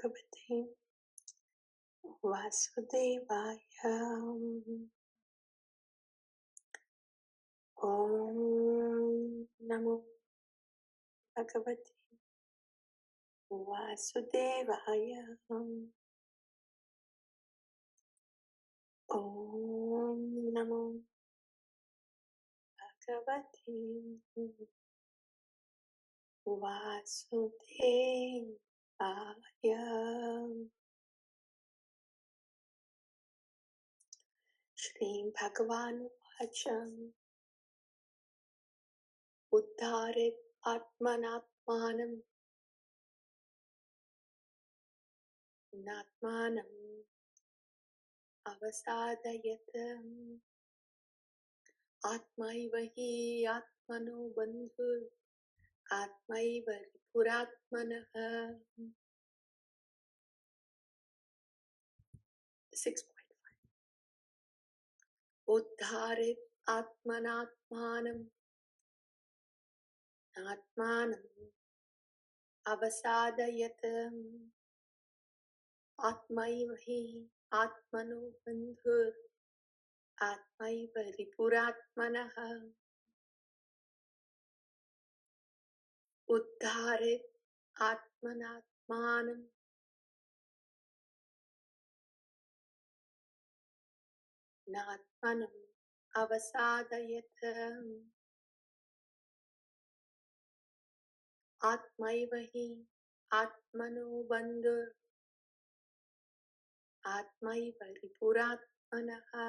Bhagavate Vasudevaya. Om Namo Bhagavate Vasudevaya. Om Namo Bhagavate Vasudevaya. Shri Bhagavān Vacha Uddharet Atmanatmanam Natmanam Avasadayat Atmaivahi Atmano Bandhu Atmaiva Puratmanaha. 6.5 Uddharet Atmanatmanam Atmanam Avasadayat Atmaivahi Atmano Bandhu Atmaiva Puratmanaha. Uddharet Atmanatmanam Natmanam Avasadayat Atmaivahi Atmano Bandhu Atmaiva Puratmanaha.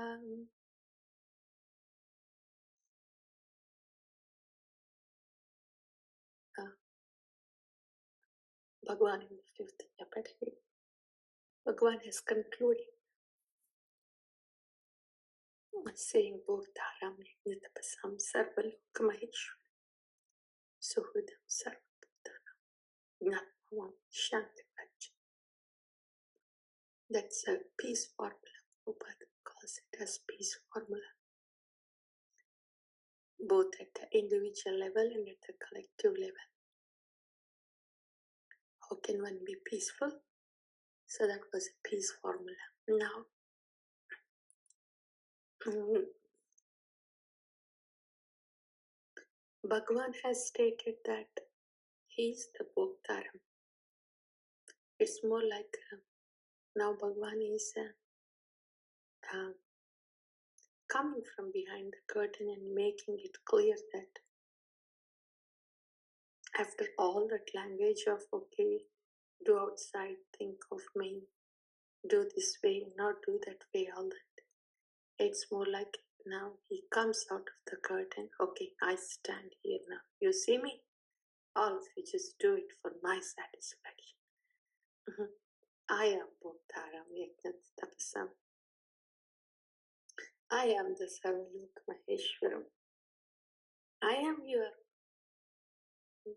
Bhagavān in the 5th chapter, Bhagavān has concluded saying Bhaktaram Yajnatapasam Sarvalokamahesh Suhudam Sarvabhutanam Gnatmavam Shanti Raj. That's a peace formula. Prabhupada calls it as peace formula, both at the individual level and at the collective level. How can one be peaceful? So that was a peace formula. Now, Bhagavan has stated that he is the Bhaktaram. It's more like now Bhagavan is coming from behind the curtain and making it clear that after all that language of okay, do outside, think of me, do this way, not do that way, all that. It's more like now he comes out of the curtain. Okay, I stand here now. You see me? All of you just do it for my satisfaction. I am Bhaktaram Yajnatapasam. I am the Sarvalok Maheshwaram. I am your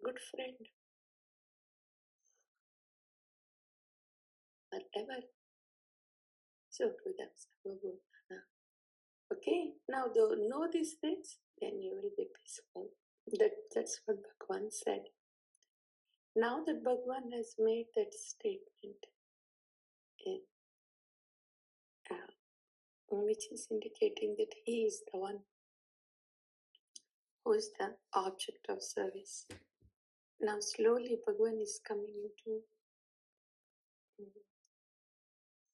good friend forever. So to them, Sarvabhutana. Okay, now know these things, then you will be peaceful. That's what Bhagavan said. Now that Bhagavan has made that statement, which is indicating that he is the one who is the object of service. Now slowly Bhagavan is coming into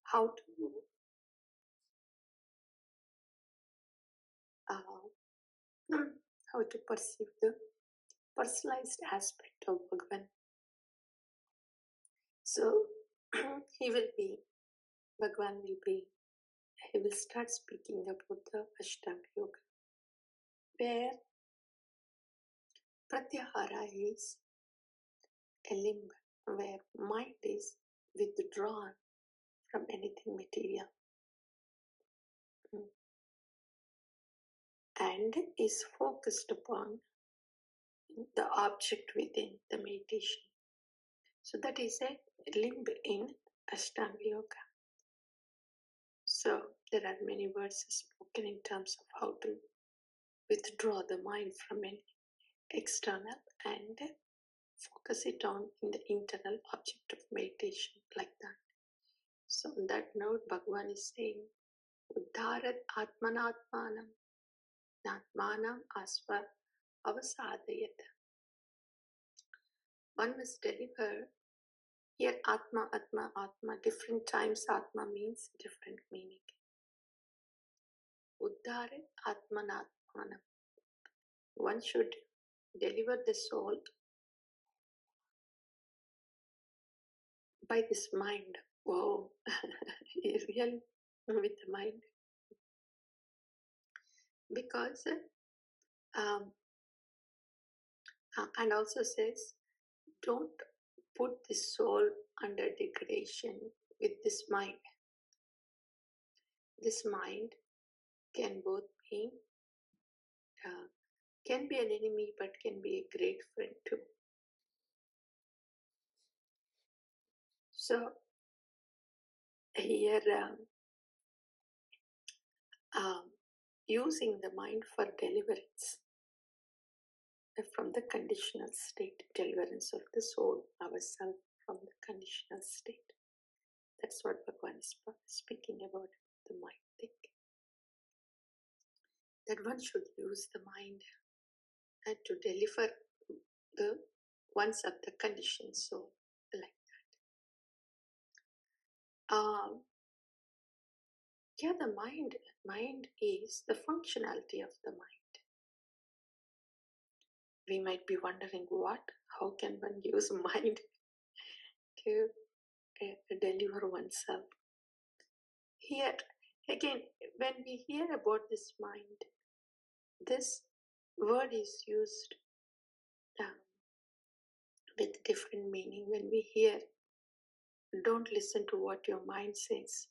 how to perceive the personalized aspect of Bhagavan. So he will start speaking about the Ashtanga Yoga, where Pratyahara is a limb, where mind is withdrawn from anything material and is focused upon the object within the meditation. So that is a limb in Ashtanga Yoga. So there are many words spoken in terms of how to withdraw the mind from any external and focus it on in the internal object of meditation, like that note, Bhagavān is saying, Uddharat Atmanatmanam Natmanam Asva Avasadayat. One must deliver. Here, Atma, Atma, Atma, different times Atma means different meaning. Uddharat Atmanatmanam. One should deliver the soul by this mind. Whoa, real with the mind. Because, and also says, don't put the soul under degradation with this mind. This mind can both be, can be an enemy, but can be a great friend too. So here, using the mind for deliverance from the conditional state, deliverance of the soul, ourselves from the conditional state. That's what Bhagavān is speaking about, the mind thing. That one should use the mind and to deliver the ones of the conditioned soul, like that. Yeah, the mind is the functionality of the mind. We might be wondering, how can one use mind to deliver oneself? Here, again, when we hear about this mind, this word is used with different meaning. When we hear, don't listen to what your mind says,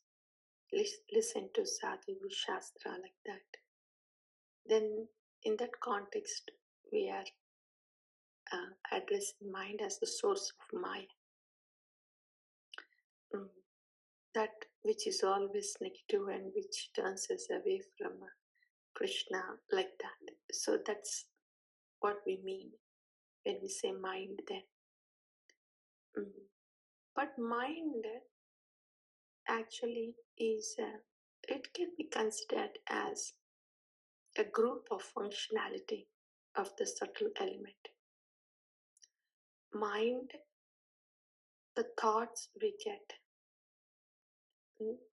listen to Sadhu Shastra, like that. Then in that context, we are addressing mind as the source of Maya. That which is always negative and which turns us away from Kṛṣṇa, like that. So that's what we mean when we say mind then. But mind actually is, it can be considered as a group of functionality of the subtle element. Mind, the thoughts we get,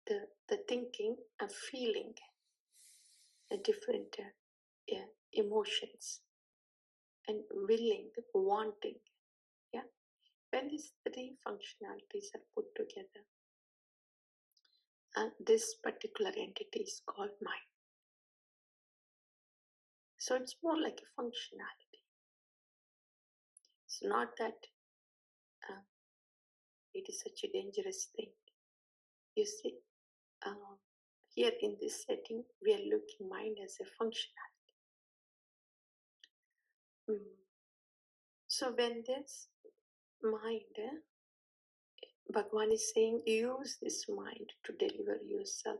the thinking and feeling, different emotions, and willing, wanting. Yeah, when these three functionalities are put together, this particular entity is called mind. So it's more like a functionality. It's not that it is such a dangerous thing. You see, here in this setting, we are looking mind as a functionality. So when this mind, Bhagavān is saying, use this mind to deliver yourself.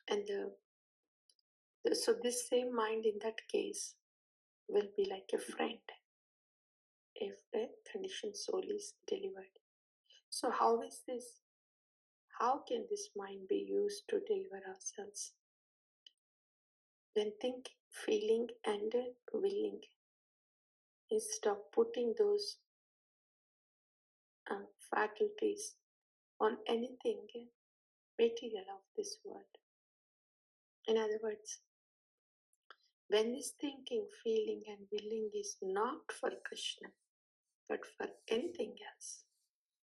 And so this same mind in that case will be like a friend if the conditioned soul is delivered. So how is this? How can this mind be used to deliver ourselves? When thinking, feeling and willing, instead of putting those faculties on anything material of this world. In other words, when this thinking, feeling and willing is not for Kṛṣṇa, but for anything else,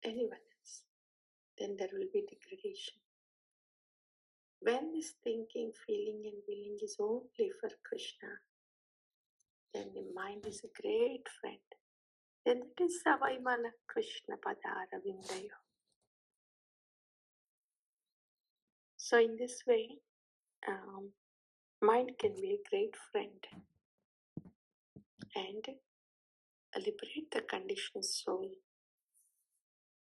anyone else, then there will be degradation. When this thinking, feeling and willing is only for Kṛṣṇa, then the mind is a great friend. Then it is Savaimana Kṛṣṇa Padara Vindayo. So in this way, mind can be a great friend and liberate the conditioned soul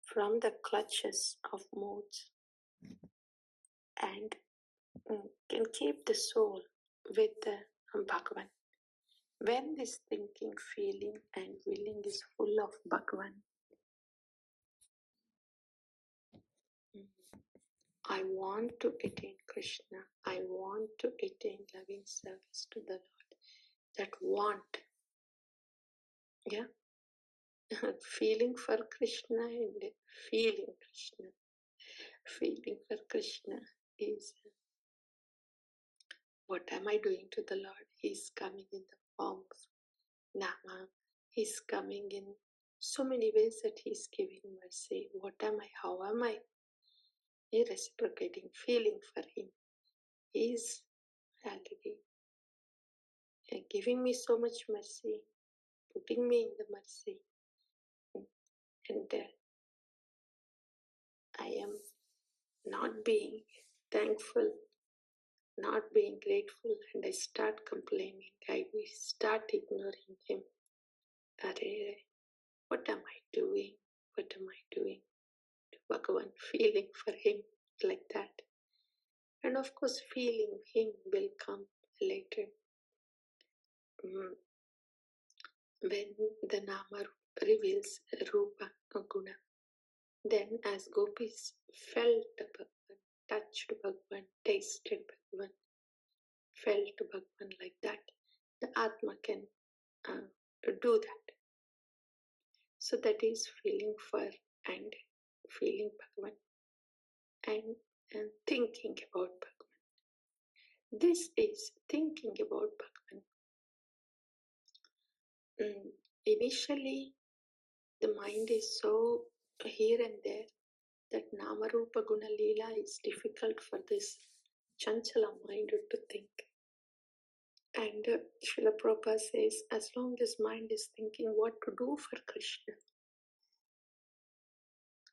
from the clutches of moods and can keep the soul with the Bhagavan, When this thinking, feeling and willing is full of Bhagavān, I want to attain Kṛṣṇa, I want to attain loving service to the Lord. That want, yeah, feeling for Kṛṣṇa and feeling Kṛṣṇa. Feeling for Kṛṣṇa is, what am I doing to the Lord? He is coming in the form of Nama. He is coming in so many ways that He is giving mercy. What am I? How am I? Reciprocating, feeling for Him. He is already giving me so much mercy, putting me in the mercy. And I am not being thankful, not being grateful, and I start complaining. I will start ignoring Him. Arre, what am I doing? What am I doing? To Bhagavan, feeling for Him like that. And of course, feeling Him will come later. When the Nama reveals Rupa or Guna, then as gopis felt Bhagavan, touched Bhagavan, tasted Bhagavan, felt Bhagavan like that, the Atma can do that. So that is feeling for and feeling Bhagavan and thinking about Bhagavan. This is thinking about Bhagavan. Initially, the mind is so here and there that Nama Rupa Guna Leela is difficult for this Chanchala mind to think. And Srila Prabhupada says, as long as mind is thinking what to do for Kṛṣṇa.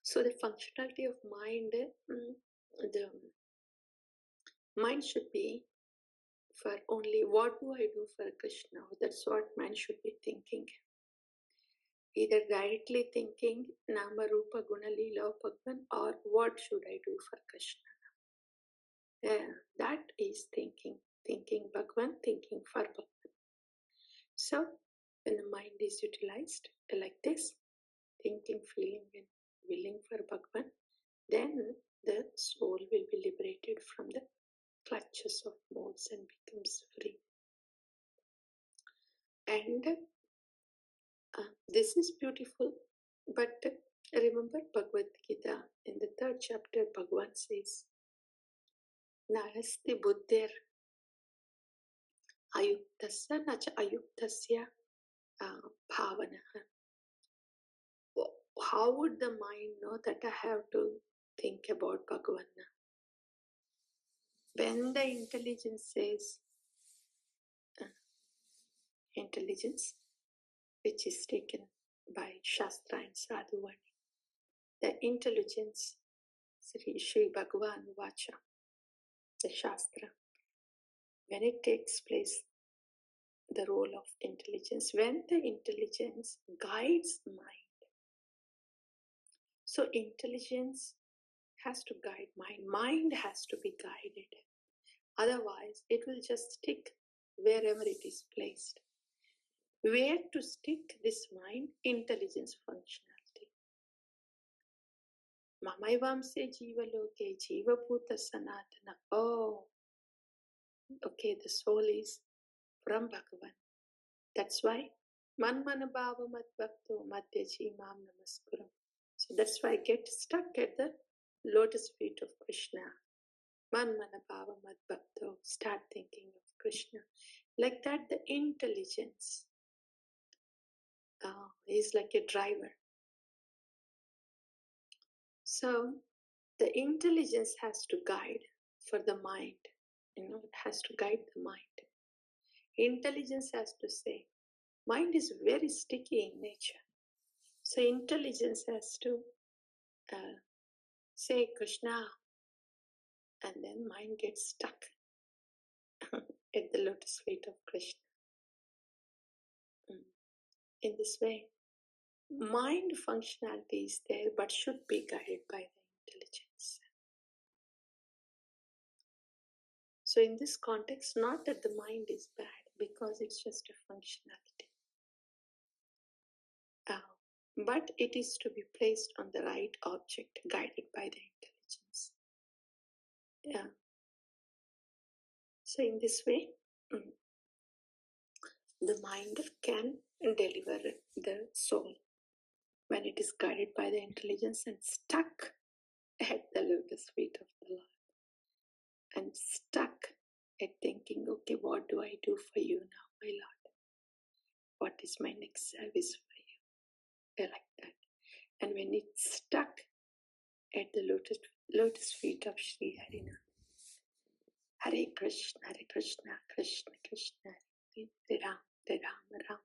So the functionality of mind, the mind should be for only what do I do for Kṛṣṇa. That's what mind should be thinking. Either directly thinking Nama Rupa Guna Leela Bhagavan or what should I do for Kṛṣṇa. That is thinking Bhagavan, thinking for Bhagavan. So when the mind is utilized like this, thinking, feeling and willing for Bhagavan, then the soul will be liberated from the clutches of modes and becomes free. And this is beautiful, but remember Bhagavad Gita in the 3rd chapter, Bhagavan says, Narasti buddhir ayuktasya nacha ayuktasya bhavanaha. How would the mind know that I have to think about Bhagavan? When the intelligence says, intelligence, which is taken by Shastra and Sadhuvani, the intelligence, Sri Bhagavān Vacha, the Shastra, when it takes place, the role of intelligence, when the intelligence guides mind. So intelligence has to guide mind. Mind has to be guided. Otherwise, it will just stick wherever it is placed. Where to stick this mind? Intelligence functionality. Mamaivamse jiva loke jiva bhuta sanatana. Oh, okay, the soul is from Bhagavan. That's why manmana bhava mat bhakto madhyaji mam namaskuram. So that's why I get stuck at the lotus feet of Kṛṣṇa. Manmana bhava mat bhakto. Start thinking of Kṛṣṇa. Like that, the intelligence is like a driver. So the intelligence has to guide for the mind. It has to guide the mind. Intelligence has to say, mind is very sticky in nature. So intelligence has to say Kṛṣṇa, and then mind gets stuck at the lotus feet of Kṛṣṇa. In this way, mind functionality is there but should be guided by the intelligence. So in this context, not that the mind is bad, because it's just a functionality. But it is to be placed on the right object, guided by the intelligence. Yeah. So in this way, the mind can deliver the soul when it is guided by the intelligence and stuck at the lotus feet of the Lord, and stuck at thinking, okay, what do I do for you now, my Lord? What is my next service for you? Like that. And when it's stuck at the lotus feet of Sri Harinath, Hare Krishna, Krishna Krishna, Hare Ram, Ram Ram,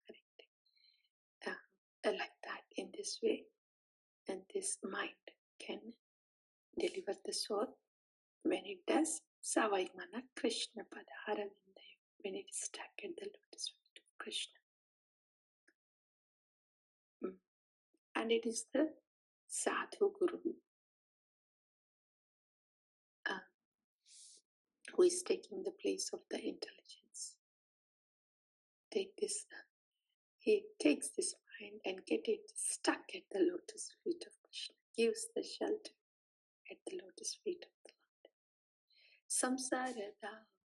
Hare Hare. Like that, in this way, and this mind can deliver the soul. When it does, Savaimana Krishna Padhara Vindayo, when it is stuck at the lotus feet of Krishna. And it is the Sadhu Guru who is taking the place of the intelligence. He takes this mind and get it stuck at the lotus feet of Krishna, gives the shelter at the lotus feet of the Lord. Samsara